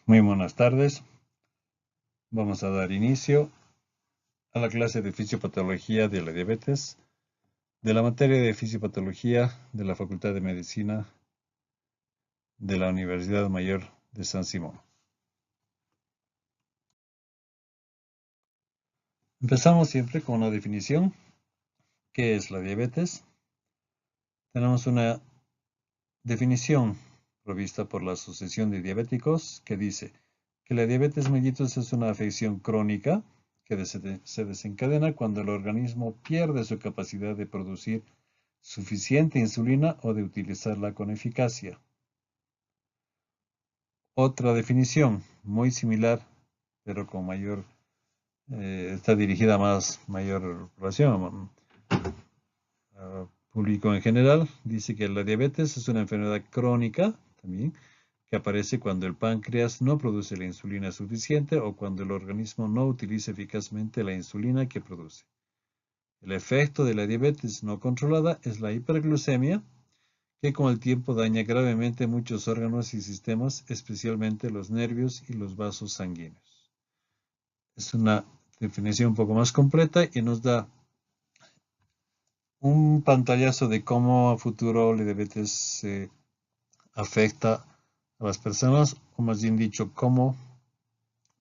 Muy buenas tardes. Vamos a dar inicio a la clase de fisiopatología de la diabetes de la materia de fisiopatología de la Facultad de Medicina de la Universidad Mayor de San Simón. Empezamos siempre con una definición. ¿Qué es la diabetes? Tenemos una definición provista por la Asociación de Diabéticos que dice que la diabetes mellitus es una afección crónica que se desencadena cuando el organismo pierde su capacidad de producir suficiente insulina o de utilizarla con eficacia. Otra definición muy similar, pero con mayor, está dirigida a mayor población, público en general, dice que la diabetes es una enfermedad crónica también, que aparece cuando el páncreas no produce la insulina suficiente o cuando el organismo no utiliza eficazmente la insulina que produce. El efecto de la diabetes no controlada es la hiperglucemia, que con el tiempo daña gravemente muchos órganos y sistemas, especialmente los nervios y los vasos sanguíneos. Es una definición un poco más completa y nos da un pantallazo de cómo a futuro la diabetes afecta a las personas, o más bien dicho, cómo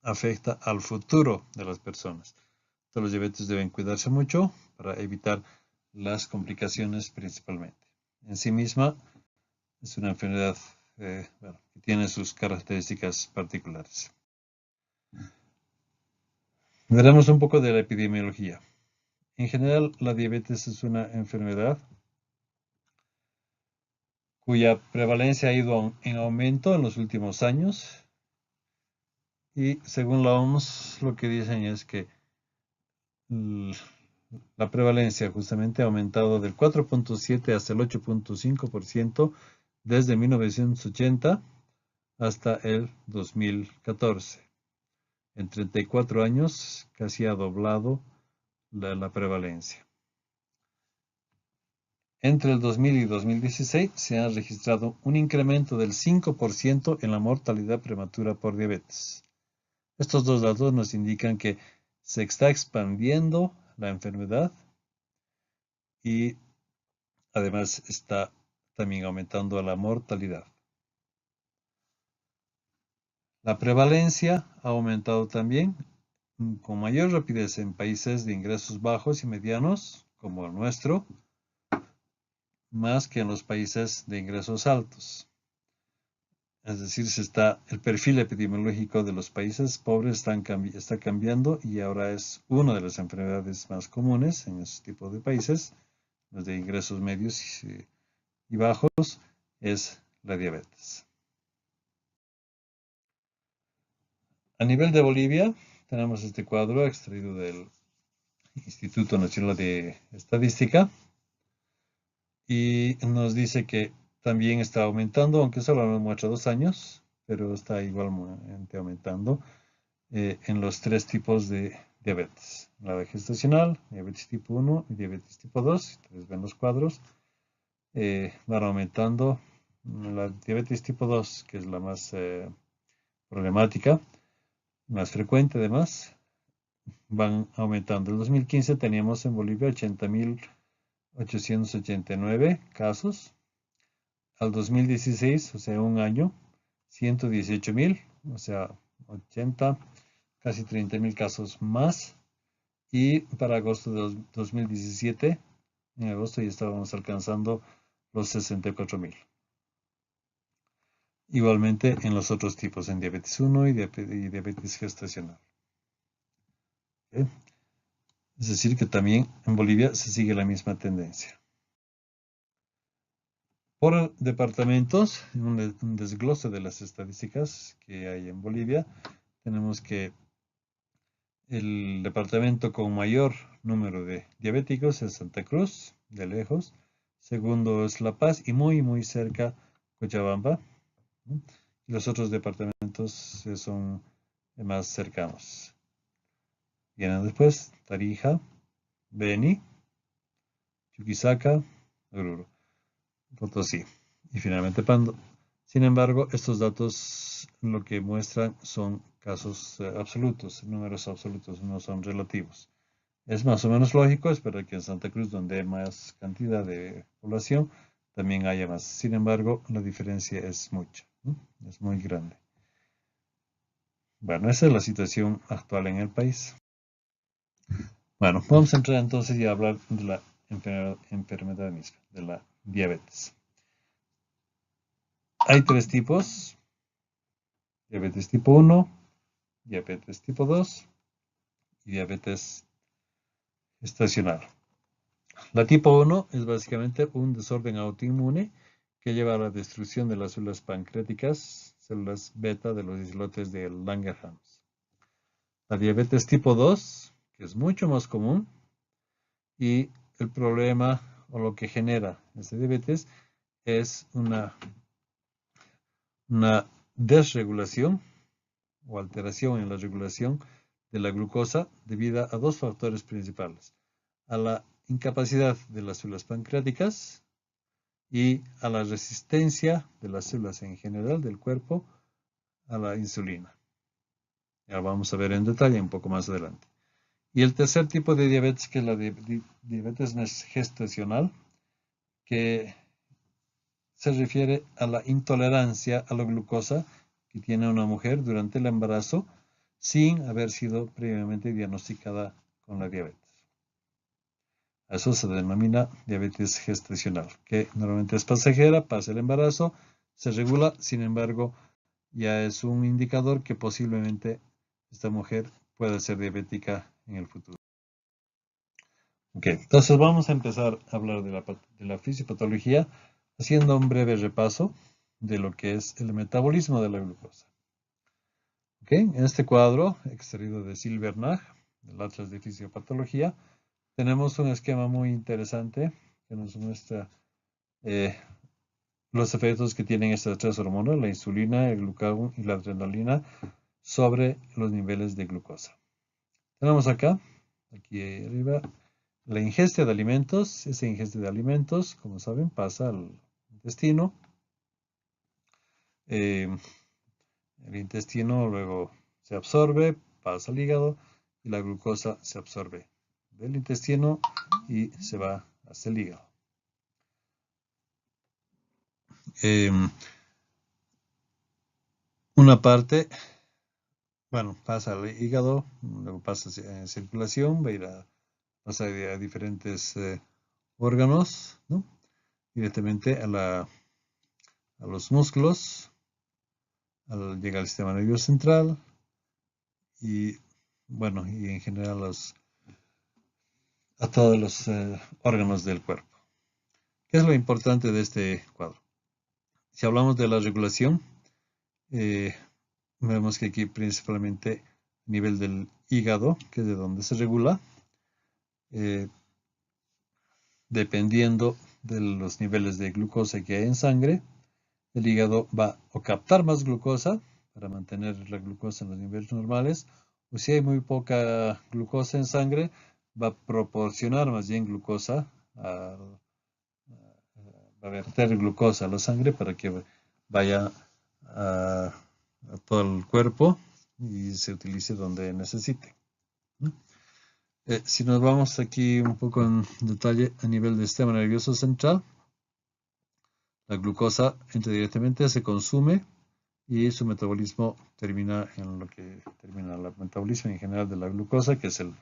afecta al futuro de las personas. Todos los diabetes deben cuidarse mucho para evitar las complicaciones principalmente. En sí misma es una enfermedad que tiene sus características particulares. Veremos un poco de la epidemiología. En general, la diabetes es una enfermedad cuya prevalencia ha ido en aumento en los últimos años. Y según la OMS, lo que dicen es que la prevalencia justamente ha aumentado del 4.7 hasta el 8.5% desde 1980 hasta el 2014. En 34 años casi ha doblado la prevalencia. Entre el 2000 y 2016 se ha registrado un incremento del 5% en la mortalidad prematura por diabetes. Estos dos datos nos indican que se está expandiendo la enfermedad y además está también aumentando la mortalidad. La prevalencia ha aumentado también con mayor rapidez en países de ingresos bajos y medianos, como el nuestro, más que en los países de ingresos altos. Es decir, el perfil epidemiológico de los países pobres está cambiando y ahora es una de las enfermedades más comunes en ese tipo de países, los de ingresos medios y bajos, es la diabetes. A nivel de Bolivia, tenemos este cuadro extraído del Instituto Nacional de Estadística y nos dice que también está aumentando, aunque solo nos muestra 2 años, pero está igualmente aumentando en los 3 tipos de diabetes. La gestacional, diabetes tipo 1 y diabetes tipo 2. Si ustedes ven los cuadros, van aumentando. La diabetes tipo 2, que es la más problemática, más frecuente además, van aumentando. En 2015 teníamos en Bolivia 80.889 casos. Al 2016, o sea, un año, 118.000, o sea, 80, casi 30.000 casos más. Y para agosto de 2017, en agosto ya estábamos alcanzando los 64.000. Igualmente en los otros tipos, en diabetes 1 y diabetes gestacional. ¿Okay? Es decir, que también en Bolivia se sigue la misma tendencia. Por departamentos, un desglose de las estadísticas que hay en Bolivia, tenemos que el departamento con mayor número de diabéticos es Santa Cruz, de lejos. Segundo es La Paz y muy cerca Cochabamba. Y los otros departamentos son más cercanos. Vienen después Tarija, Beni, Chuquisaca, Oruro, Potosí y finalmente Pando. Sin embargo, estos datos lo que muestran son casos absolutos, números absolutos, no son relativos. Es más o menos lógico esperar que en Santa Cruz, donde hay más cantidad de población, también haya más. Sin embargo, la diferencia es mucha, ¿no? Es muy grande. Bueno, esa es la situación actual en el país. Bueno, vamos a entrar entonces y a hablar de la enfermedad misma, de la diabetes. Hay tres tipos: diabetes tipo 1, diabetes tipo 2 y diabetes estacional. La tipo 1 es básicamente un desorden autoinmune que lleva a la destrucción de las células pancreáticas, células beta de los islotes de Langerhans. La diabetes tipo 2, que es mucho más común, y el problema o lo que genera esta diabetes es una desregulación o alteración en la regulación de la glucosa debido a dos factores principales: a la incapacidad de las células pancreáticas y a la resistencia de las células en general del cuerpo a la insulina. Ya vamos a ver en detalle un poco más adelante. Y el tercer tipo de diabetes, que es la diabetes gestacional, que se refiere a la intolerancia a la glucosa que tiene una mujer durante el embarazo sin haber sido previamente diagnosticada con la diabetes. Eso se denomina diabetes gestacional, que normalmente es pasajera, pasa el embarazo, se regula. Sin embargo, ya es un indicador que posiblemente esta mujer pueda ser diabética en el futuro. Ok, entonces vamos a empezar a hablar de la fisiopatología haciendo un breve repaso de lo que es el metabolismo de la glucosa. Ok, en este cuadro extraído de Silbernagh, del Atlas de Fisiopatología, tenemos un esquema muy interesante que nos muestra los efectos que tienen estas tres hormonas, la insulina, el glucagón y la adrenalina, sobre los niveles de glucosa. Tenemos acá, aquí arriba, la ingesta de alimentos. Esa ingesta de alimentos, como saben, pasa al intestino. El intestino luego se absorbe, pasa al hígado y la glucosa se absorbe del intestino y se va hasta el hígado. Una parte, bueno, pasa al hígado, luego pasa en circulación, va a ir pasa a diferentes órganos, ¿no? Directamente a los músculos, llega al sistema nervioso central y, bueno, y en general a todos los órganos del cuerpo. ¿Qué es lo importante de este cuadro? Si hablamos de la regulación, vemos que aquí principalmente a nivel del hígado, que es de donde se regula, dependiendo de los niveles de glucosa que hay en sangre, el hígado va a captar más glucosa para mantener la glucosa en los niveles normales, o si hay muy poca glucosa en sangre, va a proporcionar más bien glucosa, va a verter glucosa a la sangre para que vaya a todo el cuerpo y se utilice donde necesite. Si nos vamos aquí un poco en detalle a nivel del sistema nervioso central, la glucosa entra directamente, se consume y su metabolismo termina en lo que termina el metabolismo en general de la glucosa, que es el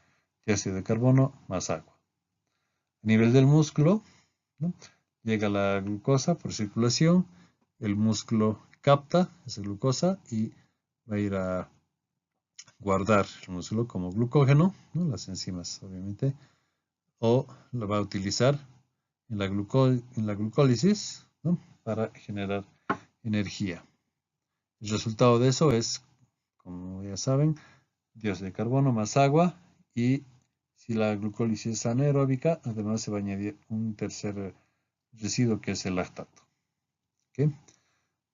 dióxido de carbono más agua. A nivel del músculo, ¿no? Llega la glucosa por circulación, el músculo capta esa glucosa y va a ir a guardar el músculo como glucógeno, ¿no? Las enzimas obviamente, o lo va a utilizar en la glucólisis, ¿no? Para generar energía. El resultado de eso es, como ya saben, dióxido de carbono más agua, y si la glucólisis es anaeróbica, además se va a añadir un tercer residuo que es el lactato. ¿Okay?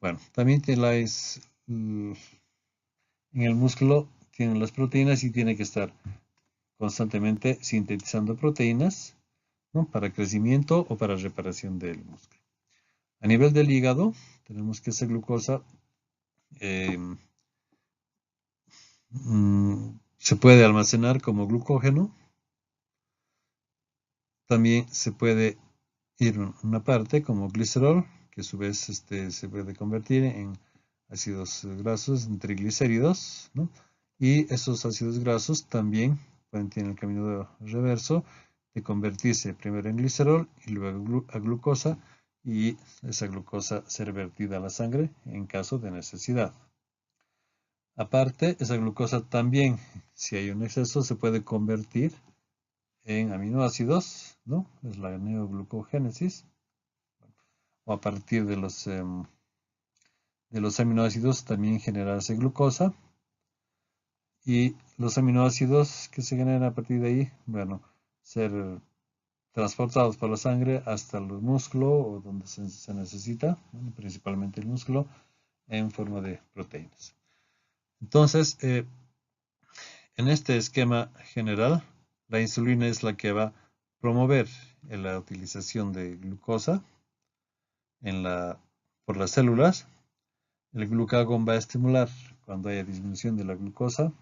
Bueno, también en el músculo tienen las proteínas y tiene que estar constantemente sintetizando proteínas, ¿no? Para crecimiento o para reparación del músculo. A nivel del hígado tenemos que esa glucosa se puede almacenar como glucógeno. También se puede ir una parte como glicerol, que a su vez se puede convertir en ácidos grasos, en triglicéridos, ¿no? Y esos ácidos grasos también pueden tener el camino reverso de convertirse primero en glicerol y luego a glucosa, y esa glucosa ser vertida a la sangre en caso de necesidad. Aparte, esa glucosa también, si hay un exceso, se puede convertir en aminoácidos, ¿no? Es la neoglucogénesis. O a partir de los aminoácidos también generarse glucosa. Y los aminoácidos que se generan a partir de ahí, bueno, ser transportados por la sangre hasta el músculo o donde se necesita, ¿no? Principalmente el músculo, en forma de proteínas. Entonces, en este esquema general, la insulina es la que va a promover la utilización de glucosa por las células. El glucagón va a estimular, cuando haya disminución de la glucosa,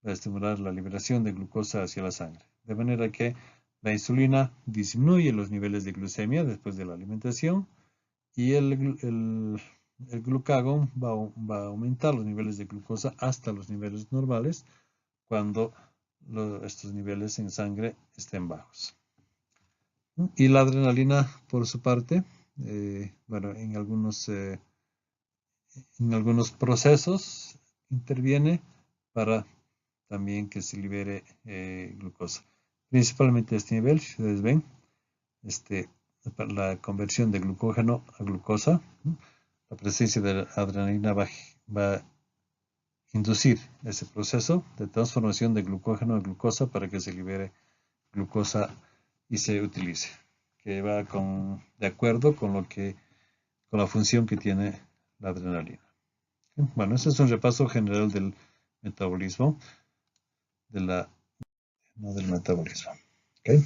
va a estimular la liberación de glucosa hacia la sangre. De manera que la insulina disminuye los niveles de glucemia después de la alimentación y el glucagón va a aumentar los niveles de glucosa hasta los niveles normales cuando estos niveles en sangre estén bajos. Y la adrenalina, por su parte, bueno, en algunos procesos interviene para también que se libere glucosa. Principalmente a este nivel, si ustedes ven, la conversión de glucógeno a glucosa, ¿no? La presencia de la adrenalina va a inducir ese proceso de transformación de glucógeno a glucosa para que se libere glucosa y se utilice, que va de acuerdo con la función que tiene la adrenalina. Bueno, ese es un repaso general del metabolismo, no del metabolismo. ¿Okay?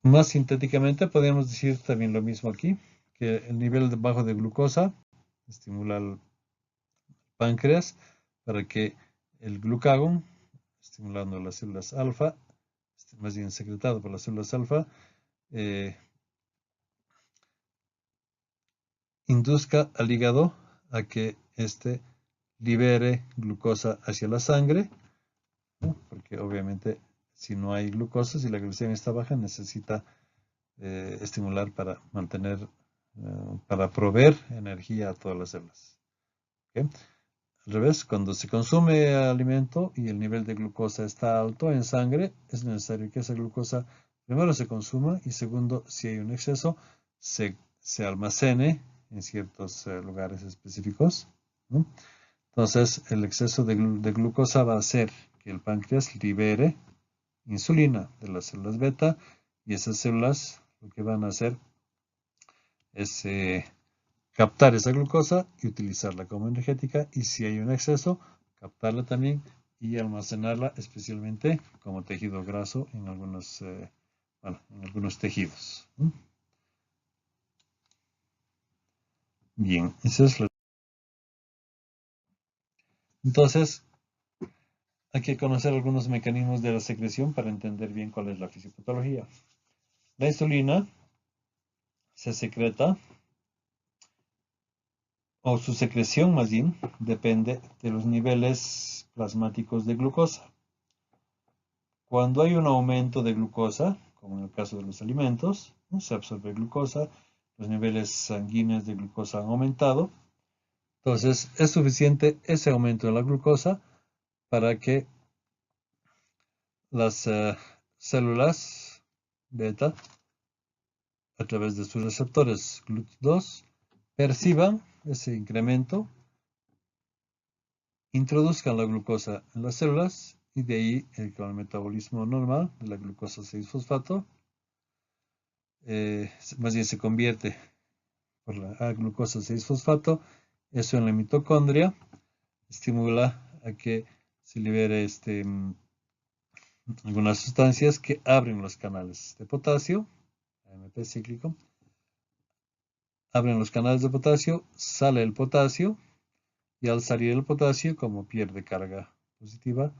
Más sintéticamente podemos decir también lo mismo aquí, que el nivel bajo de glucosa estimula al páncreas para que el glucagón, estimulando las células alfa, más bien secretado por las células alfa, induzca al hígado a que libere glucosa hacia la sangre, ¿no? Porque obviamente si no hay glucosa, si la glucemia está baja, necesita estimular para mantener, para proveer energía a todas las células. ¿Okay? Al revés, cuando se consume alimento y el nivel de glucosa está alto en sangre, es necesario que esa glucosa primero se consuma y segundo, si hay un exceso, se almacene en ciertos lugares específicos, ¿no? Entonces, el exceso de glucosa va a hacer que el páncreas libere insulina de las células beta y esas células lo que van a hacer es captar esa glucosa y utilizarla como energética, y si hay un exceso, captarla también y almacenarla, especialmente como tejido graso en algunos tejidos. Bien, eso es lo. Entonces, hay que conocer algunos mecanismos de la secreción para entender bien cuál es la fisiopatología. La insulina se secreta, o su secreción más bien, depende de los niveles plasmáticos de glucosa. Cuando hay un aumento de glucosa, como en el caso de los alimentos, ¿no? Se absorbe glucosa, los niveles sanguíneos de glucosa han aumentado. Entonces, es suficiente ese aumento de la glucosa para que las células beta, a través de sus receptores GLUT2, perciban ese incremento, introduzcan la glucosa en las células y de ahí con el metabolismo normal de la glucosa 6-fosfato, más bien se convierte por la glucosa 6-fosfato, eso en la mitocondria estimula a que se libere algunas sustancias que abren los canales de potasio, AMP cíclico, abren los canales de potasio, sale el potasio, y al salir el potasio, como pierde carga positiva,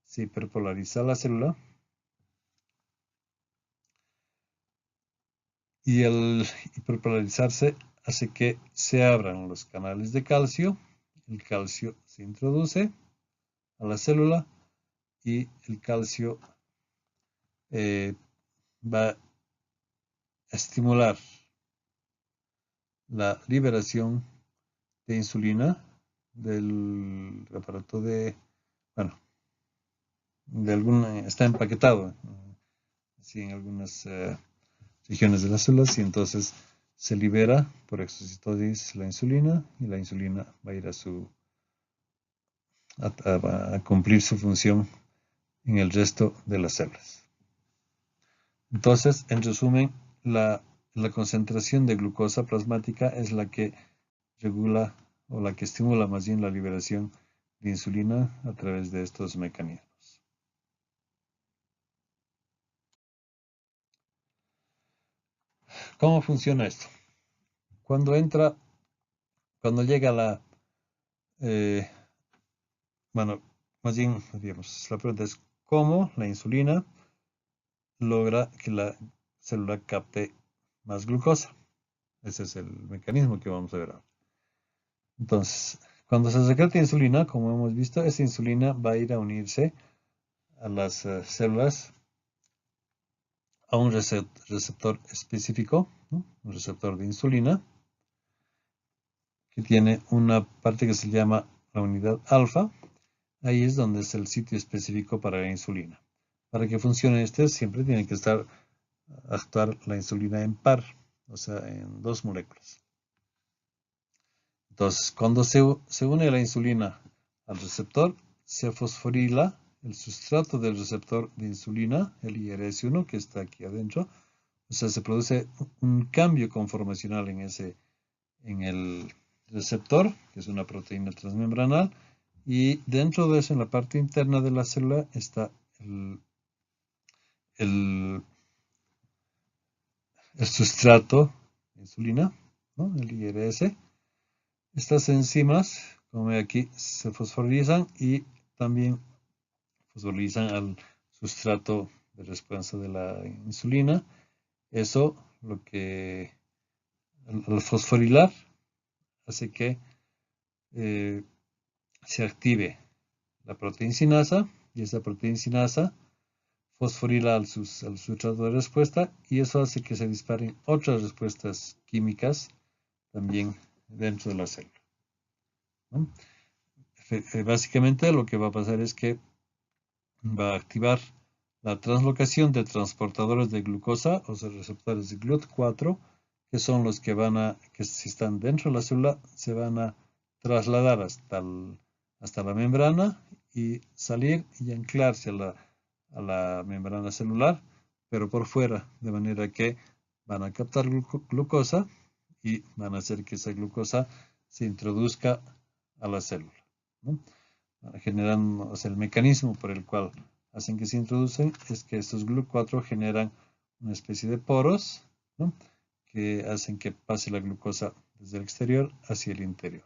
se hiperpolariza la célula. Y el hiperpolarizarse hace que se abran los canales de calcio. El calcio se introduce a la célula y el calcio va a estimular la liberación de insulina del aparato bueno, está empaquetado así en algunas regiones de las células y entonces se libera por exocitosis la insulina y la insulina va a ir a cumplir su función en el resto de las células. Entonces, en resumen, la concentración de glucosa plasmática es la que regula o la que estimula más bien la liberación de insulina a través de estos mecanismos. ¿Cómo funciona esto? Cuando llega bueno, más bien, digamos, la pregunta es cómo la insulina logra que la célula capte más glucosa. Ese es el mecanismo que vamos a ver ahora. Entonces, cuando se secreta insulina, como hemos visto, esa insulina va a ir a unirse a las células a un receptor específico, ¿no? Un receptor de insulina, que tiene una parte que se llama la unidad alfa. Ahí es donde es el sitio específico para la insulina. Para que funcione siempre tiene que actuar la insulina en par, o sea, en dos moléculas. Entonces, cuando se une la insulina al receptor, se fosforila el sustrato del receptor de insulina, el IRS1, que está aquí adentro. O sea, se produce un cambio conformacional en el receptor, que es una proteína transmembranal, y dentro de eso, en la parte interna de la célula, está el sustrato de insulina, ¿no? El IRS. Estas enzimas, como ve aquí, se fosforilizan y también fosforilizan al sustrato de respuesta de la insulina. Eso, al fosforilar, hace que se active la proteincinasa y esa proteincinasa fosforila al sustrato de respuesta y eso hace que se disparen otras respuestas químicas también dentro de la célula, ¿no? Básicamente lo que va a pasar es que va a activar la translocación de transportadores de glucosa, o sea, receptores de GLUT4, que son los que si están dentro de la célula, se van a trasladar hasta la membrana y salir y anclarse a la membrana celular, pero por fuera, de manera que van a captar glucosa y van a hacer que esa glucosa se introduzca a la célula, ¿no? Generando, o sea, el mecanismo por el cual hacen que se introducen es que estos GLUT4 generan una especie de poros, ¿no? Que hacen que pase la glucosa desde el exterior hacia el interior.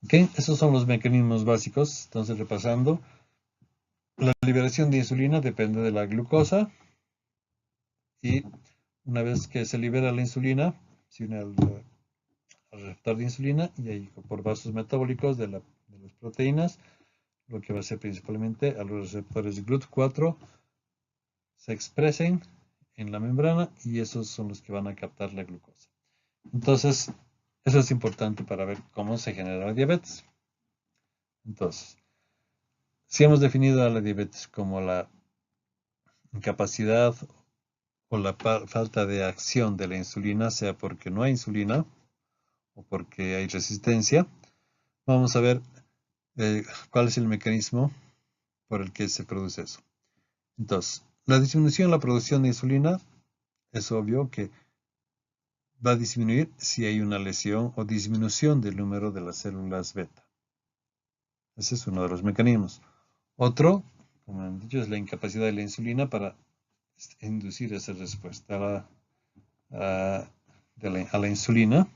¿Ok? Esos son los mecanismos básicos. Entonces, repasando, la liberación de insulina depende de la glucosa y una vez que se libera la insulina, se une al receptor de insulina y ahí por vasos metabólicos de las proteínas, lo que va a hacer principalmente a los receptores de GLUT4 se expresen en la membrana y esos son los que van a captar la glucosa. Entonces, eso es importante para ver cómo se genera la diabetes. Entonces, si hemos definido a la diabetes como la incapacidad o la falta de acción de la insulina, sea porque no hay insulina o porque hay resistencia, vamos a ver cuál es el mecanismo por el que se produce eso. Entonces, la disminución en la producción de insulina es obvio que va a disminuir si hay una lesión o disminución del número de las células beta. Ese es uno de los mecanismos. Otro, como han dicho, es la incapacidad de la insulina para inducir esa respuesta a la insulina.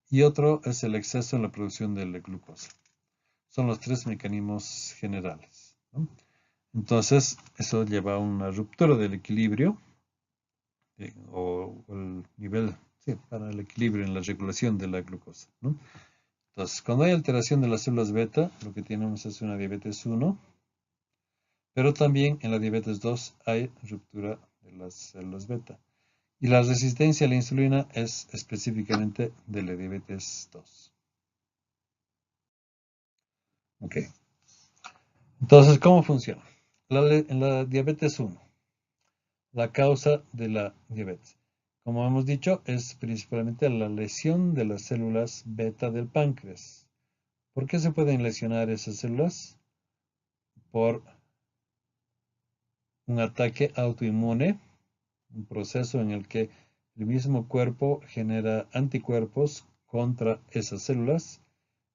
Y otro es el exceso en la producción de la glucosa. Son los tres mecanismos generales, ¿no? Entonces, eso lleva a una ruptura del equilibrio o el nivel, sí, para el equilibrio en la regulación de la glucosa, ¿no? Entonces, cuando hay alteración de las células beta, lo que tenemos es una diabetes 1, pero también en la diabetes 2 hay ruptura de las células beta. Y la resistencia a la insulina es específicamente de la diabetes 2. Ok. Entonces, ¿cómo funciona? En la diabetes 1, la causa de la diabetes, como hemos dicho, es principalmente la lesión de las células beta del páncreas. ¿Por qué se pueden lesionar esas células? Por un ataque autoinmune, un proceso en el que el mismo cuerpo genera anticuerpos contra esas células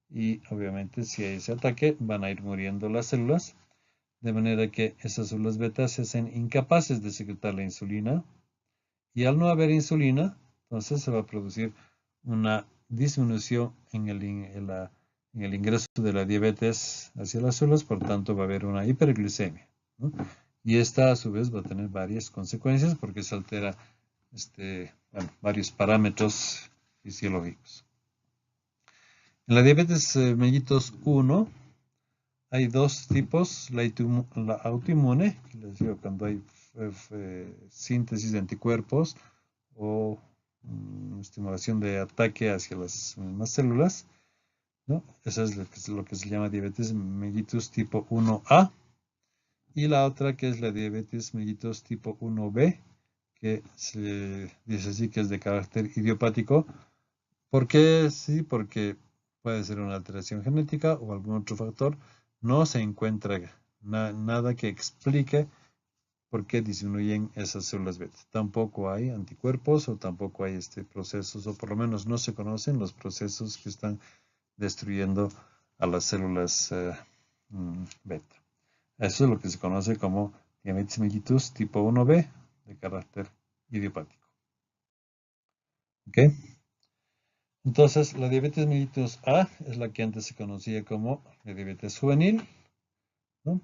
y obviamente si hay ese ataque van a ir muriendo las células, de manera que esas células beta se hacen incapaces de secretar la insulina y al no haber insulina, entonces se va a producir una disminución en el ingreso de la diabetes hacia las células, por tanto va a haber una hiperglicemia, ¿no? Y esta a su vez va a tener varias consecuencias porque se altera varios parámetros fisiológicos. En la diabetes mellitus 1 hay dos tipos, la autoinmune, que les digo cuando hay síntesis de anticuerpos o estimulación de ataque hacia las mismas células, ¿no? Eso es lo que se llama diabetes mellitus tipo 1A. Y la otra que es la diabetes mellitus tipo 1B, que se dice así que es de carácter idiopático. ¿Por qué? Sí, porque puede ser una alteración genética o algún otro factor. No se encuentra nada que explique por qué disminuyen esas células beta. Tampoco hay anticuerpos o tampoco hay procesos, o por lo menos no se conocen los procesos que están destruyendo a las células beta. Eso es lo que se conoce como diabetes mellitus tipo 1B de carácter idiopático. ¿Ok? Entonces, la diabetes mellitus A es la que antes se conocía como la diabetes juvenil, ¿no?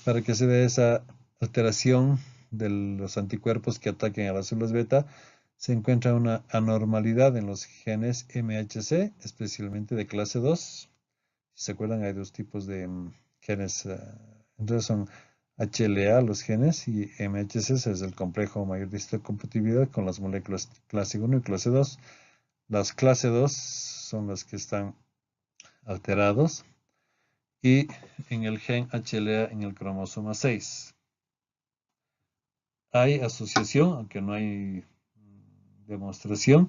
Para que se dé esa alteración de los anticuerpos que ataquen a las células beta, se encuentra una anormalidad en los genes MHC, especialmente de clase 2. Si se acuerdan, hay dos tipos de genes, entonces son HLA los genes y MHC es el complejo mayor de histocompatibilidad con las moléculas clase 1 y clase 2. Las clase 2 son las que están alterados y en el gen HLA en el cromosoma 6. Hay asociación, aunque no hay demostración,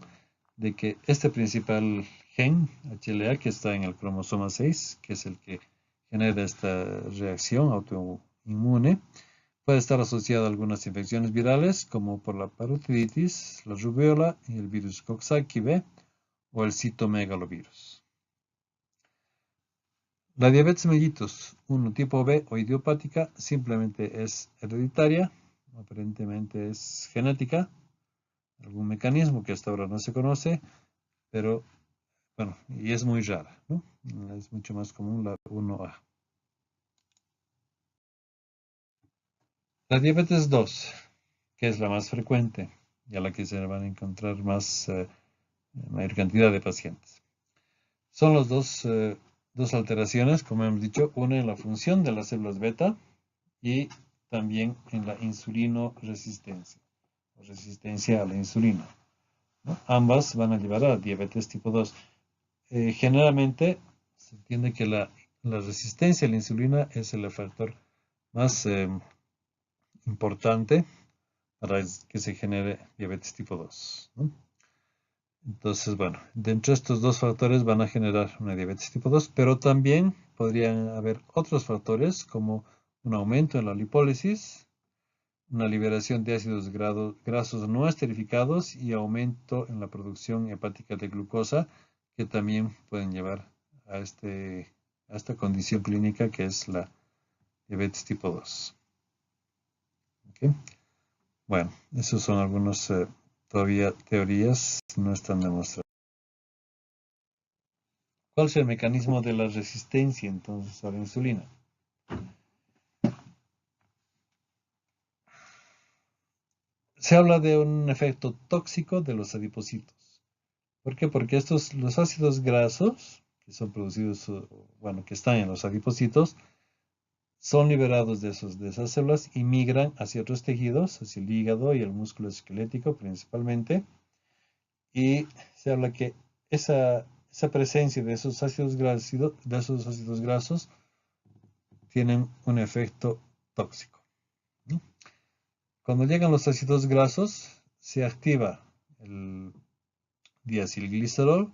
de que este principal gen HLA que está en el cromosoma 6, que es el que genera esta reacción autoinmune, puede estar asociado a algunas infecciones virales como por la parotiditis, la rubiola y el virus Coxsackie B o el citomegalovirus. La diabetes mellitus 1 tipo B o idiopática simplemente es hereditaria, aparentemente es genética, algún mecanismo que hasta ahora no se conoce, pero bueno, y es muy rara, ¿no? Es mucho más común la 1A. La diabetes 2, que es la más frecuente y a la que se van a encontrar mayor cantidad de pacientes. Son las dos alteraciones, como hemos dicho, una en la función de las células beta y también en la insulinoresistencia, o resistencia a la insulina, ¿no? Ambas van a llevar a diabetes tipo 2. Generalmente se entiende que la resistencia a la insulina es el factor más importante para que se genere diabetes tipo 2, ¿no? Entonces, bueno, dentro de estos dos factores van a generar una diabetes tipo 2, pero también podrían haber otros factores como un aumento en la lipólisis, una liberación de ácidos grasos no esterificados y aumento en la producción hepática de glucosa, que también pueden llevar a esta condición clínica que es la diabetes tipo 2. ¿Okay? Bueno, esos son algunos todavía teorías, no están demostradas. ¿Cuál es el mecanismo de la resistencia entonces a la insulina? Se habla de un efecto tóxico de los adipocitos. ¿Por qué? Porque los ácidos grasos que son producidos, bueno, que están en los adipocitos, son liberados de esas células y migran hacia otros tejidos, hacia el hígado y el músculo esquelético principalmente. Y se habla que esa presencia de esos ácidos grasos tienen un efecto tóxico. Cuando llegan los ácidos grasos, se activa el diacilglicerol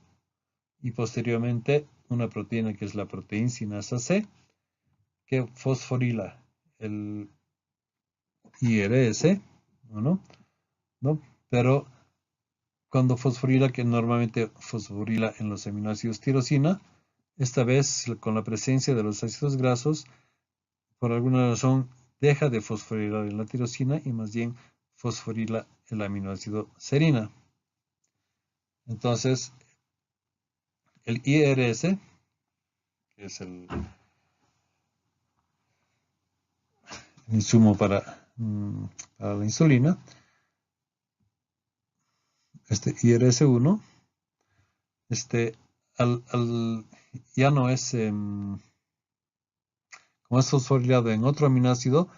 y posteriormente una proteína que es la proteína sinasa C, que fosforila el IRS, ¿no? Pero cuando fosforila, que normalmente fosforila en los aminoácidos tirosina, esta vez con la presencia de los ácidos grasos, por alguna razón deja de fosforilar en la tirosina y más bien fosforila el aminoácido serina. Entonces, el IRS, que es el insumo para la insulina, este IRS1, ya no es, como es fosforilado en otro aminoácido,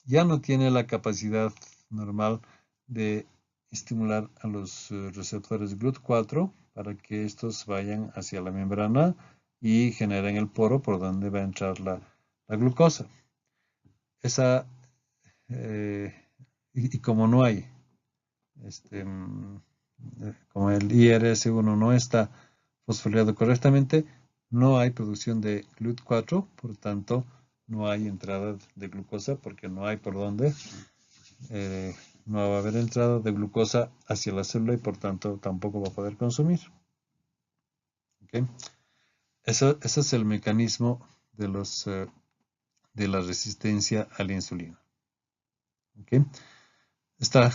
ya no tiene la capacidad normal de estimular a los receptores GLUT4 para que estos vayan hacia la membrana y generen el poro por donde va a entrar la glucosa. Y como no hay, como el IRS1 no está fosforilado correctamente, no hay producción de GLUT4, por tanto, no hay entrada de glucosa porque no hay por dónde. No va a haber entrada de glucosa hacia la célula y por tanto tampoco va a poder consumir. ¿Okay? Ese es el mecanismo de la resistencia a la insulina. ¿Okay? Está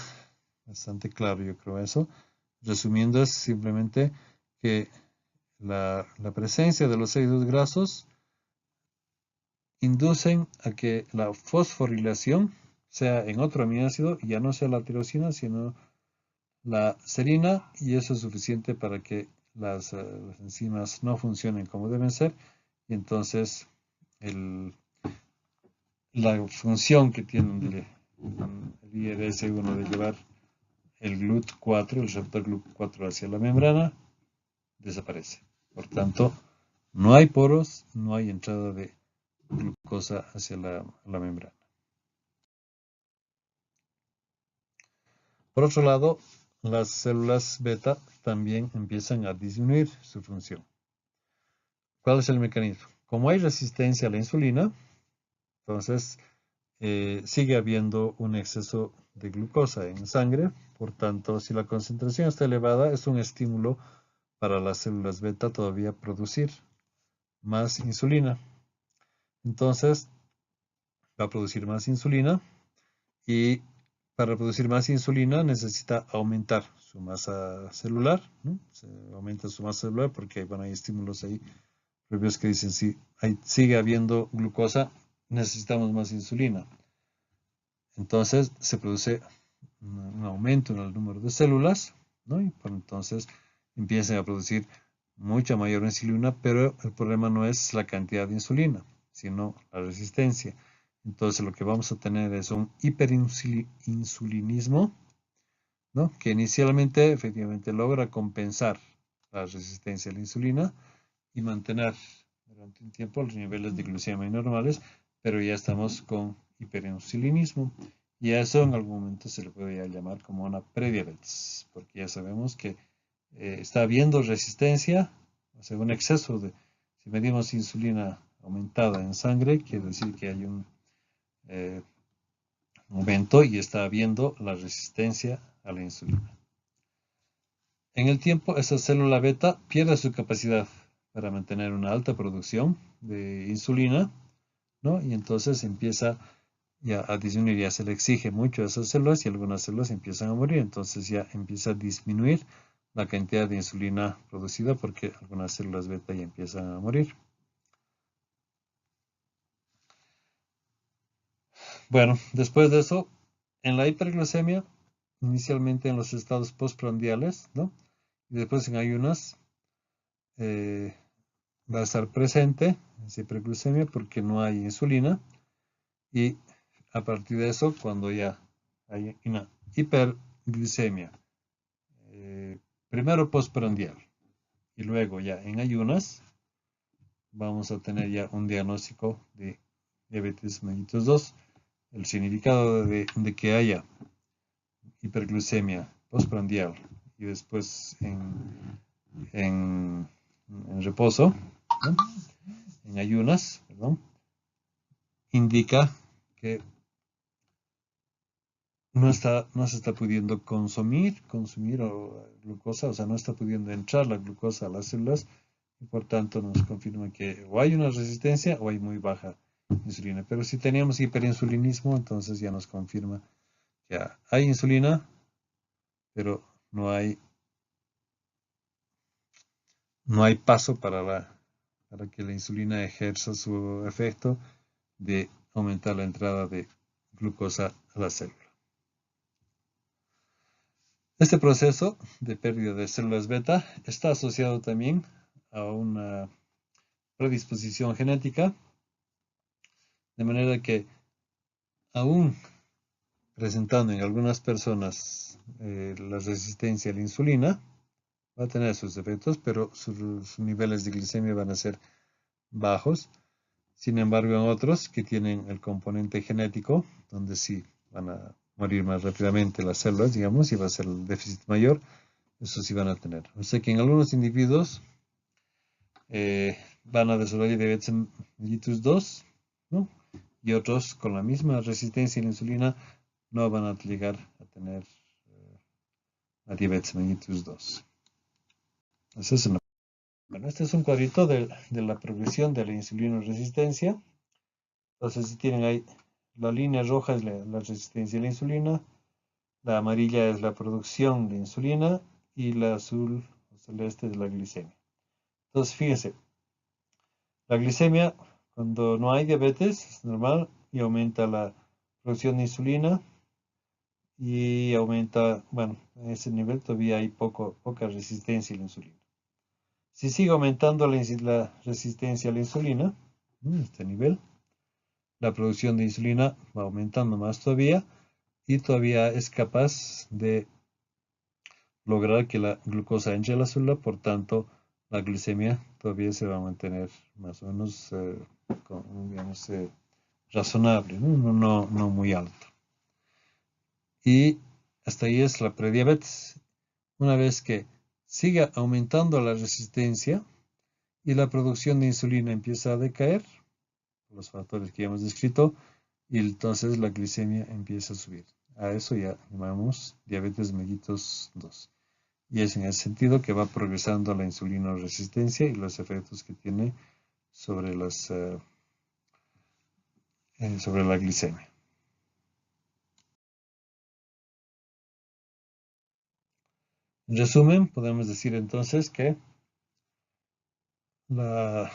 bastante claro, yo creo eso. Resumiendo, es simplemente que la presencia de los ácidos grasos inducen a que la fosforilación sea en otro aminoácido, y ya no sea la tirosina, sino la serina, y eso es suficiente para que las enzimas no funcionen como deben ser, y entonces la función que tiene el IRS1 de llevar el GLUT4, el receptor GLUT4 hacia la membrana, desaparece. Por tanto, no hay poros, no hay entrada de glucosa hacia la membrana. Por otro lado, las células beta también empiezan a disminuir su función. ¿Cuál es el mecanismo? Como hay resistencia a la insulina, entonces sigue habiendo un exceso de glucosa en sangre. Por tanto, si la concentración está elevada, es un estímulo para las células beta todavía producir más insulina. Entonces, va a producir más insulina, y para producir más insulina necesita aumentar su masa celular, ¿no? Se aumenta su masa celular porque hay estímulos ahí previos que dicen si sigue habiendo glucosa, necesitamos más insulina. Entonces se produce un aumento en el número de células, ¿no? Y por entonces empiezan a producir mucha mayor insulina, pero el problema no es la cantidad de insulina, sino la resistencia. Entonces lo que vamos a tener es un hiperinsulinismo, ¿no? Que inicialmente efectivamente logra compensar la resistencia a la insulina y mantener durante un tiempo los niveles de glucemia normales, pero ya estamos con hiperinsulinismo. Y a eso en algún momento se le puede llamar como una prediabetes, porque ya sabemos que está habiendo resistencia, o sea, un exceso de, si medimos insulina aumentada en sangre, quiere decir que hay un aumento y está habiendo la resistencia a la insulina. En el tiempo, esa célula beta pierde su capacidad para mantener una alta producción de insulina, ¿no? Y entonces empieza ya a disminuir, ya se le exige mucho a esas células y algunas células empiezan a morir, entonces ya empieza a disminuir la cantidad de insulina producida porque algunas células beta ya empiezan a morir. Bueno, después de eso, en la hiperglucemia, inicialmente en los estados postprandiales, ¿no? Y después en ayunas, va a estar presente esa hiperglucemia porque no hay insulina. Y a partir de eso, cuando ya hay una hiperglucemia, primero postprandial y luego ya en ayunas, vamos a tener ya un diagnóstico de diabetes mellitus 2. El significado de que haya hiperglucemia postprandial y después en reposo, ¿no? En ayunas, perdón, indica que no se está pudiendo consumir glucosa, o sea, no está pudiendo entrar la glucosa a las células y por tanto nos confirma que o hay una resistencia o hay muy baja insulina. Pero si teníamos hiperinsulinismo, entonces ya nos confirma que hay insulina, pero no hay paso para que la insulina ejerza su efecto de aumentar la entrada de glucosa a la célula. Este proceso de pérdida de células beta está asociado también a una predisposición genética, de manera que aún presentando en algunas personas la resistencia a la insulina, va a tener sus efectos, pero sus niveles de glicemia van a ser bajos. Sin embargo, en otros que tienen el componente genético, donde sí van a morir más rápidamente las células, digamos, y va a ser el déficit mayor, eso sí van a tener. O sea que en algunos individuos van a desarrollar diabetes mellitus 2, ¿no? Y otros con la misma resistencia a la insulina no van a llegar a tener la diabetes mellitus 2. Bueno, este es un cuadrito de la progresión de la insulina resistencia. Entonces, si tienen ahí, la línea roja es la resistencia a la insulina, la amarilla es la producción de insulina y la azul o celeste es la glicemia. Entonces, fíjense, la glicemia, cuando no hay diabetes, es normal y aumenta la producción de insulina y aumenta, bueno, en ese nivel todavía hay poca resistencia a la insulina. Si sigue aumentando la resistencia a la insulina, en este nivel, la producción de insulina va aumentando más todavía y todavía es capaz de lograr que la glucosa entre a la célula, por tanto, la glicemia todavía se va a mantener más o menos, digamos, razonable, ¿no? No muy alto. Y hasta ahí es la prediabetes. Una vez que siga aumentando la resistencia y la producción de insulina empieza a decaer, los factores que ya hemos descrito, y entonces la glicemia empieza a subir. A eso ya llamamos diabetes mellitus 2. Y es en ese sentido que va progresando la insulinoresistencia y los efectos que tiene sobre sobre la glicemia. En resumen, podemos decir entonces que hay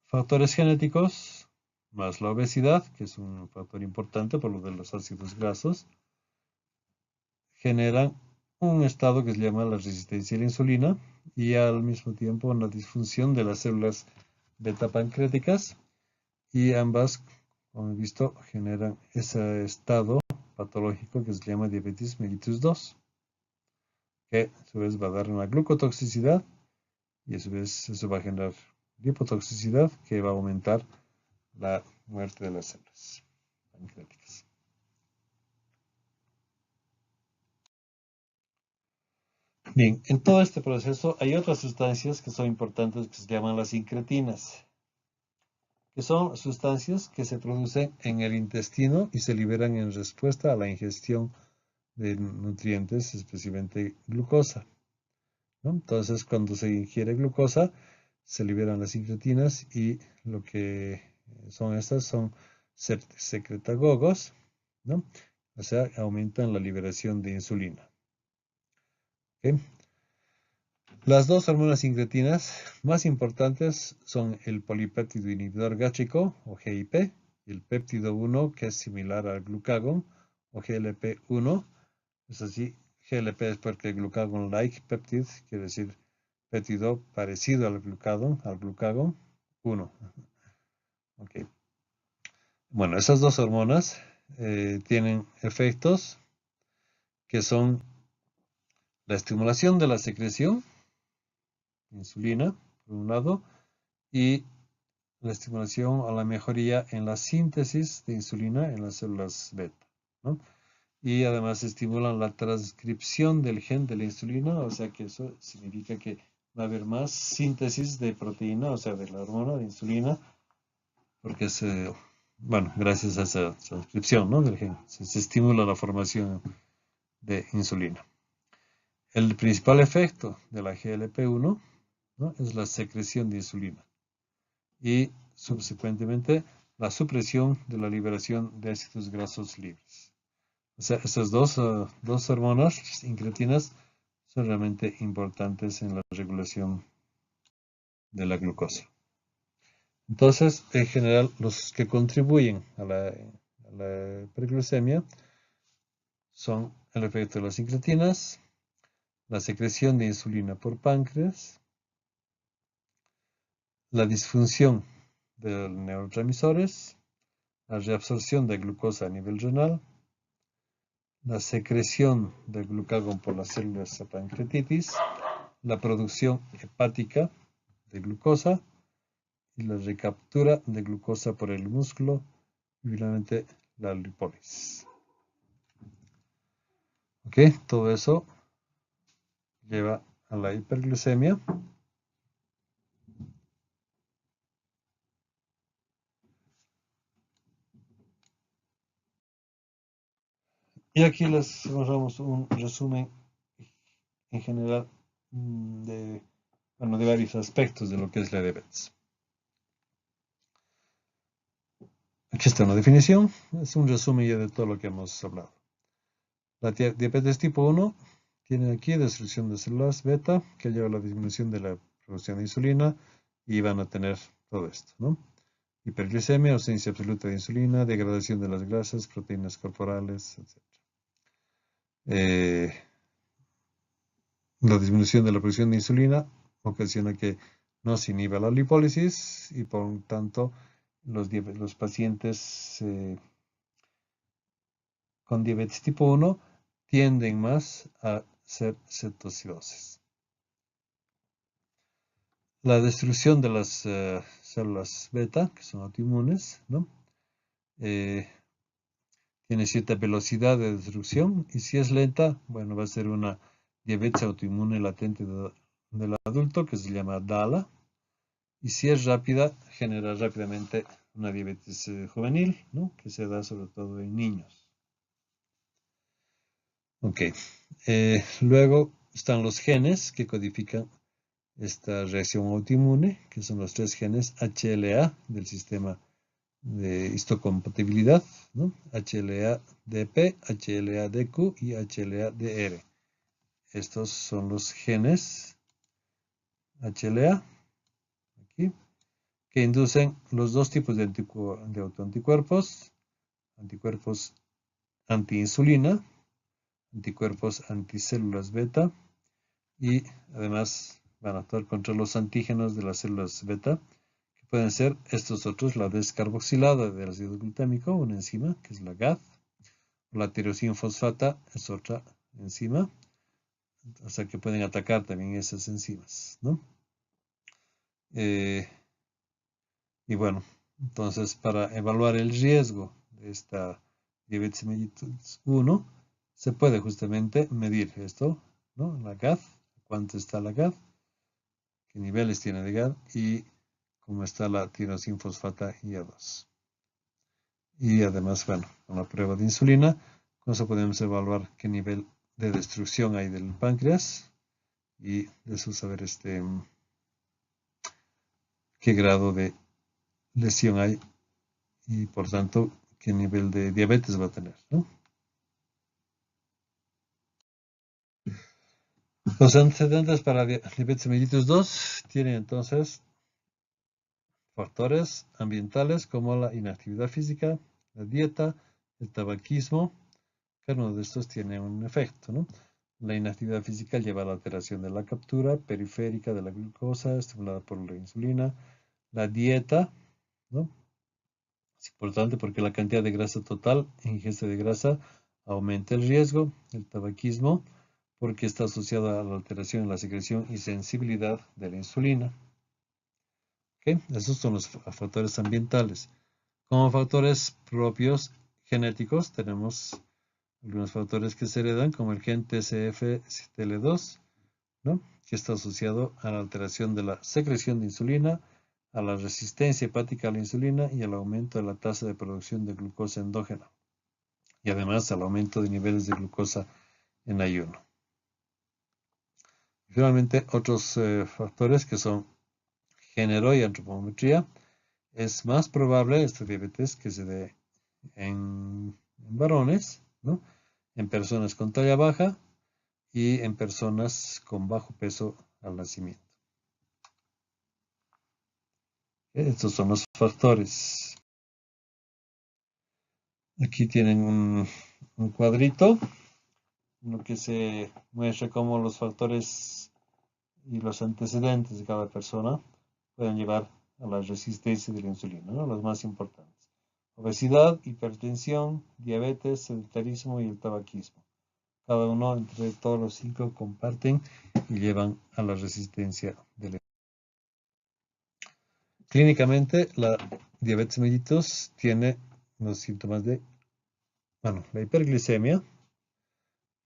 factores genéticos más la obesidad, que es un factor importante por lo de los ácidos grasos, generan un estado que se llama la resistencia a la insulina y al mismo tiempo una disfunción de las células beta pancreáticas y ambas, como he visto, generan ese estado patológico que se llama diabetes mellitus 2, que a su vez va a dar una glucotoxicidad y a su vez eso va a generar lipotoxicidad que va a aumentar la muerte de las células pancreáticas. Bien, en todo este proceso hay otras sustancias que son importantes que se llaman las incretinas, que son sustancias que se producen en el intestino y se liberan en respuesta a la ingestión de nutrientes, especialmente glucosa, ¿no? Entonces, cuando se ingiere glucosa, se liberan las incretinas y lo que son estas son secretagogos, ¿no? O sea, aumentan la liberación de insulina. ¿Okay? Las dos hormonas incretinas más importantes son el polipéptido inhibidor gástrico, o GIP, y el péptido 1, que es similar al glucagón, o GLP-1. Es así, GLP es porque glucagon-like peptide, quiere decir péptido parecido al glucagón 1. Okay. Bueno, esas dos hormonas tienen efectos que son la estimulación de la secreción de insulina, por un lado, y la estimulación o la mejoría en la síntesis de insulina en las células beta, ¿no? Y además estimulan la transcripción del gen de la insulina, o sea que eso significa que va a haber más síntesis de proteína, o sea, de la hormona de insulina, porque bueno, gracias a esa transcripción, ¿no?, del gen, se estimula la formación de insulina. El principal efecto de la GLP-1, ¿no?, es la secreción de insulina y subsecuentemente la supresión de la liberación de ácidos grasos libres. O sea, estas dos hormonas incretinas son realmente importantes en la regulación de la glucosa. Entonces, en general, los que contribuyen a la hiperglucemia son el efecto de las incretinas, la secreción de insulina por páncreas, la disfunción de los neurotransmisores, la reabsorción de glucosa a nivel renal, la secreción de glucagón por las células de pancreatitis, la producción hepática de glucosa y la recaptura de glucosa por el músculo y finalmente la lipólisis. Ok, todo eso lleva a la hiperglucemia. Y aquí les mostramos un resumen en general de varios aspectos de lo que es la diabetes. Aquí está una definición, es un resumen ya de todo lo que hemos hablado. La diabetes tipo 1 tiene aquí destrucción de células beta, que lleva a la disminución de la producción de insulina, y van a tener todo esto, ¿no? Hiperglicemia, ausencia absoluta de insulina, degradación de las grasas, proteínas corporales, etc. La disminución de la producción de insulina ocasiona que no se inhiba la lipólisis y por lo tanto los pacientes con diabetes tipo 1 tienden más a ser cetocidosis. La destrucción de las células beta, que son autoinmunes, ¿no?, tiene cierta velocidad de destrucción y si es lenta, bueno, va a ser una diabetes autoinmune latente del adulto que se llama DALA, y si es rápida, genera rápidamente una diabetes juvenil, ¿no?, que se da sobre todo en niños. Ok, luego están los genes que codifican esta reacción autoinmune, que son los 3 genes HLA del sistema de histocompatibilidad, ¿no?, HLA-DP, HLA-DQ y HLA-DR. Estos son los genes HLA, aquí, que inducen los dos tipos de autoanticuerpos, anticuerpos antiinsulina, anticuerpos anticélulas beta, y además van a actuar contra los antígenos de las células beta, que pueden ser estos otros: la descarboxilada del ácido glutámico, una enzima que es la GAD, o la tirosina fosfata es otra enzima, o sea que pueden atacar también esas enzimas, ¿no? Y bueno, entonces para evaluar el riesgo de esta diabetes mellitus 1, se puede justamente medir esto, ¿no?, la GAD, cuánto está la GAD, qué niveles tiene de GAD y cómo está la tirosina fosfata IA2. Y además, bueno, con la prueba de insulina, con eso podemos evaluar qué nivel de destrucción hay del páncreas y de eso saber qué grado de lesión hay y por tanto qué nivel de diabetes va a tener, ¿no? Los antecedentes para diabetes mellitus 2 tienen entonces factores ambientales como la inactividad física, la dieta, el tabaquismo. Cada uno de estos tiene un efecto, ¿no? La inactividad física lleva a la alteración de la captura periférica de la glucosa estimulada por la insulina. La dieta, ¿no? Es importante porque la cantidad de grasa total en ingesta de grasa aumenta el riesgo. El tabaquismo porque está asociado a la alteración en la secreción y sensibilidad de la insulina. ¿Okay? Esos son los factores ambientales. Como factores propios genéticos tenemos algunos factores que se heredan, como el gen TCF-CTL2, ¿no? Que está asociado a la alteración de la secreción de insulina, a la resistencia hepática a la insulina y al aumento de la tasa de producción de glucosa endógena, y además al aumento de niveles de glucosa en ayuno. Y finalmente, otros factores que son género y antropometría. Es más probable esta diabetes que se dé en varones, ¿no? En personas con talla baja y en personas con bajo peso al nacimiento. Estos son los factores. Aquí tienen un cuadrito en lo que se muestra cómo los factores y los antecedentes de cada persona pueden llevar a la resistencia de la insulina, ¿no? Los más importantes. Obesidad, hipertensión, diabetes, sedentarismo y el tabaquismo. Cada uno entre todos los 5 comparten y llevan a la resistencia de la insulina. Clínicamente, la diabetes mellitus tiene los síntomas de, la hiperglicemia,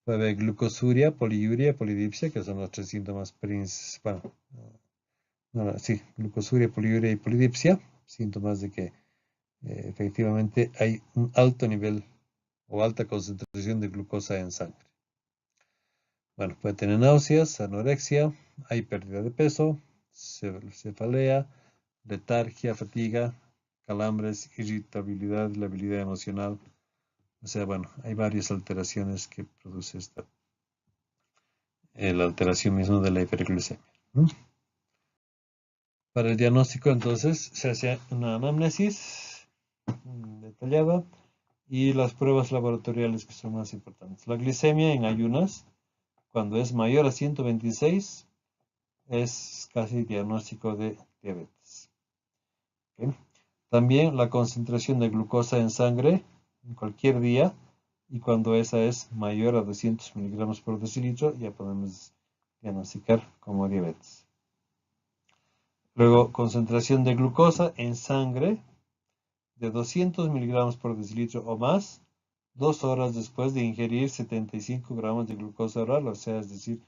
puede haber glucosuria, poliuria, polidipsia, que son los 3 síntomas principales. Sí, glucosuria, poliuria y polidipsia, síntomas de que efectivamente hay un alto nivel o alta concentración de glucosa en sangre. Bueno, puede tener náuseas, anorexia, hay pérdida de peso, cefalea, letargia, fatiga, calambres, irritabilidad, labilidad emocional. O sea, hay varias alteraciones que produce la alteración misma de la hiperglucemia, ¿no? Para el diagnóstico, entonces, se hace una anamnesis detallada y las pruebas laboratoriales que son más importantes. La glicemia en ayunas, cuando es mayor a 126, es casi diagnóstico de diabetes. ¿Okay? También la concentración de glucosa en sangre en cualquier día, y cuando esa es mayor a 200 miligramos por decilitro, ya podemos diagnosticar como diabetes. Luego, concentración de glucosa en sangre de 200 miligramos por decilitro o más, 2 horas después de ingerir 75 gramos de glucosa oral, o sea, es decir,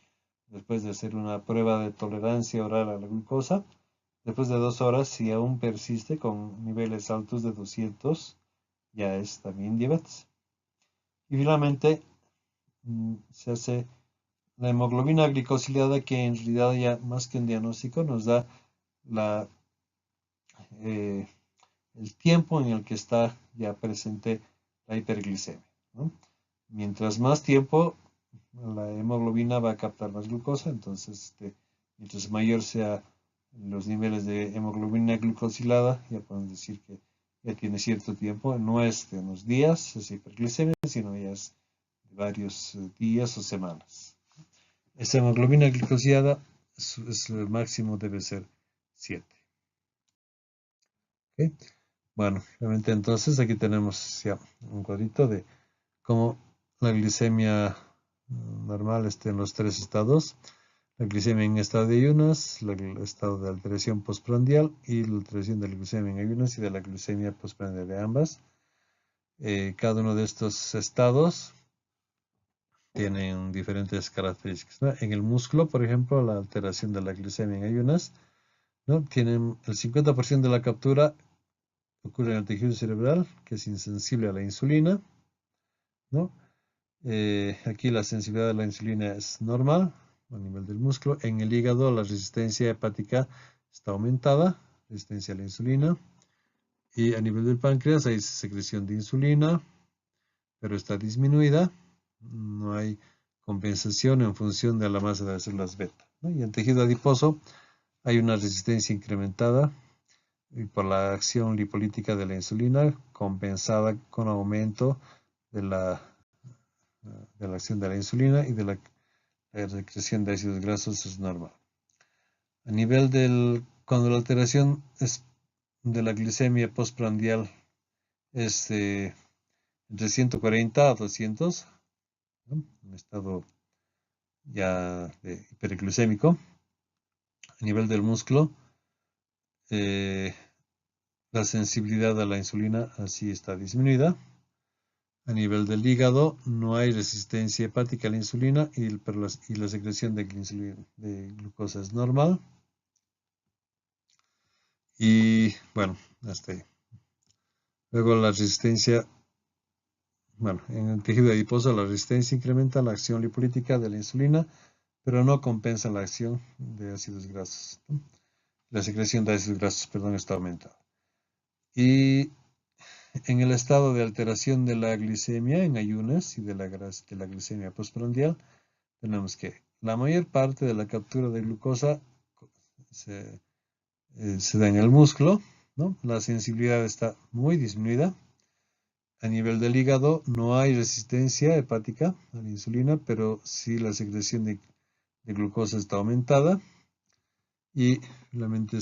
después de hacer una prueba de tolerancia oral a la glucosa. Después de 2 horas, si aún persiste con niveles altos de 200, ya es también diabetes. Y finalmente, se hace la hemoglobina glicosilada, que en realidad ya más que un diagnóstico nos da el tiempo en el que está ya presente la hiperglicemia, ¿no? Mientras más tiempo, la hemoglobina va a captar más glucosa, entonces mientras mayor sea los niveles de hemoglobina glucosilada, ya podemos decir que ya tiene cierto tiempo, no es de unos días, es hiperglicemia, sino ya es de varios días o semanas. Esa hemoglobina glicosilada, el máximo debe ser 7. ¿Okay? Bueno, realmente entonces aquí tenemos ya un cuadrito de cómo la glicemia normal está en los 3 estados. La glicemia en estado de ayunas, el estado de alteración postprandial y la alteración de la glicemia en ayunas y de la glucemia postprandial de ambas. Cada uno de estos estados tienen diferentes características, ¿no? En el músculo, por ejemplo, la alteración de la glicemia en ayunas, ¿no? Tienen el 50% de la captura ocurre en el tejido cerebral, que es insensible a la insulina, ¿no? Aquí la sensibilidad a la insulina es normal a nivel del músculo. En el hígado la resistencia hepática está aumentada, resistencia a la insulina. Y a nivel del páncreas hay secreción de insulina, pero está disminuida. No hay compensación en función de la masa de las células beta, ¿no? Y en tejido adiposo hay una resistencia incrementada por la acción lipolítica de la insulina, compensada con aumento de la acción de la insulina y de la secreción de ácidos grasos es normal. A nivel cuando la alteración de la glicemia postprandial es entre 140 a 200, ¿no? Un estado ya hiperglucémico. A nivel del músculo, la sensibilidad a la insulina así está disminuida. A nivel del hígado, no hay resistencia hepática a la insulina y la secreción de glucosa es normal. Y bueno, hasta ahí. Luego la resistencia, bueno, en el tejido adiposo la resistencia incrementa la acción lipolítica de la insulina, pero no compensa la acción de ácidos grasos, ¿no? La secreción de ácidos grasos, perdón, está aumentada. Y en el estado de alteración de la glicemia en ayunas y de la glicemia postprandial, tenemos que la mayor parte de la captura de glucosa se da en el músculo, ¿no? La sensibilidad está muy disminuida. A nivel del hígado no hay resistencia hepática a la insulina, pero sí la secreción de glucosa está aumentada. Y realmente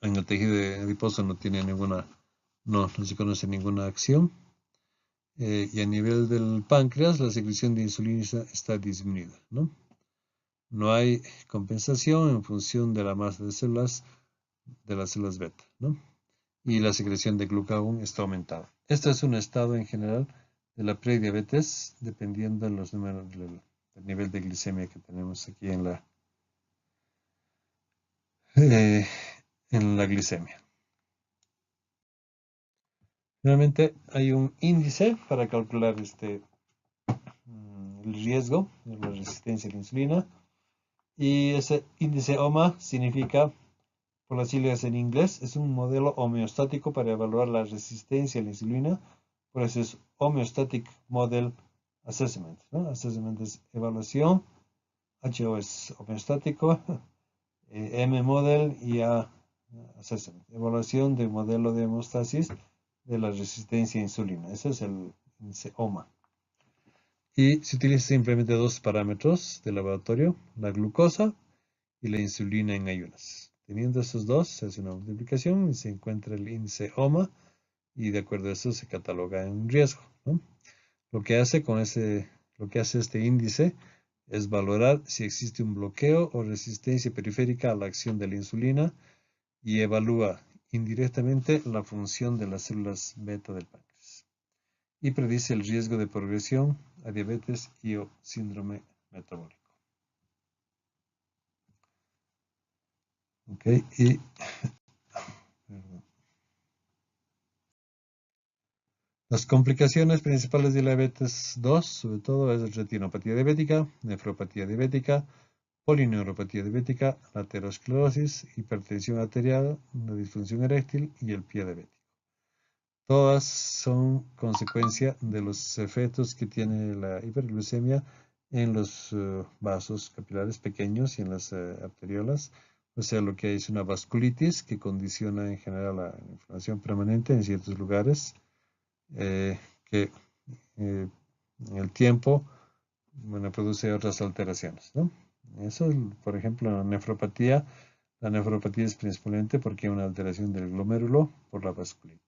en el tejido adiposo no tiene no se conoce ninguna acción. Y a nivel del páncreas, la secreción de insulina está disminuida, ¿no? No hay compensación en función de la masa de las células beta, ¿no? Y la secreción de glucagón está aumentada. Este es un estado en general de la prediabetes, dependiendo de los números del nivel de glicemia que tenemos aquí en la glicemia. Finalmente, hay un índice para calcular el riesgo de la resistencia a la insulina. Y ese índice OMA significa, por las siglas en inglés, es un modelo homeostático para evaluar la resistencia a la insulina. Por eso es Homeostatic Model Assessment, ¿no? Assessment es evaluación, HO es homeostático, M model y A assessment, evaluación del modelo de homeostasis de la resistencia a insulina. Ese es el índice OMA. Y se utiliza simplemente dos parámetros de laboratorio, la glucosa y la insulina en ayunas. Teniendo esos dos, se hace una multiplicación y se encuentra el índice OMA y de acuerdo a eso se cataloga en riesgo, ¿no? Lo que hace este índice es valorar si existe un bloqueo o resistencia periférica a la acción de la insulina y evalúa indirectamente la función de las células beta del páncreas. Y predice el riesgo de progresión a diabetes y o síndrome metabólico. Ok, y las complicaciones principales de la diabetes 2, sobre todo, es retinopatía diabética, nefropatía diabética, polineuropatía diabética, la aterosclerosis, hipertensión arterial, la disfunción eréctil y el pie diabético. Todas son consecuencia de los efectos que tiene la hiperglucemia en los vasos capilares pequeños y en las arteriolas. O sea, lo que hay es una vasculitis que condiciona en general la inflamación permanente en ciertos lugares, que en el tiempo, bueno, produce otras alteraciones, ¿no? Eso, por ejemplo, la nefropatía es principalmente porque hay una alteración del glomérulo por la vasculitis.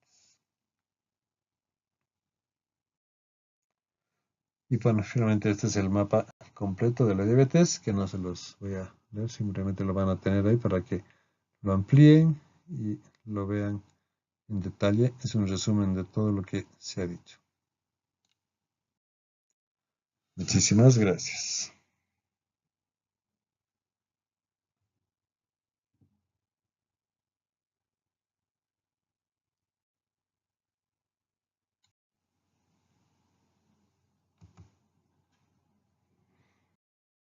Y bueno, finalmente este es el mapa completo de la diabetes, que no se los voy a leer, simplemente lo van a tener ahí para que lo amplíen y lo vean en detalle. Es un resumen de todo lo que se ha dicho. Muchísimas gracias.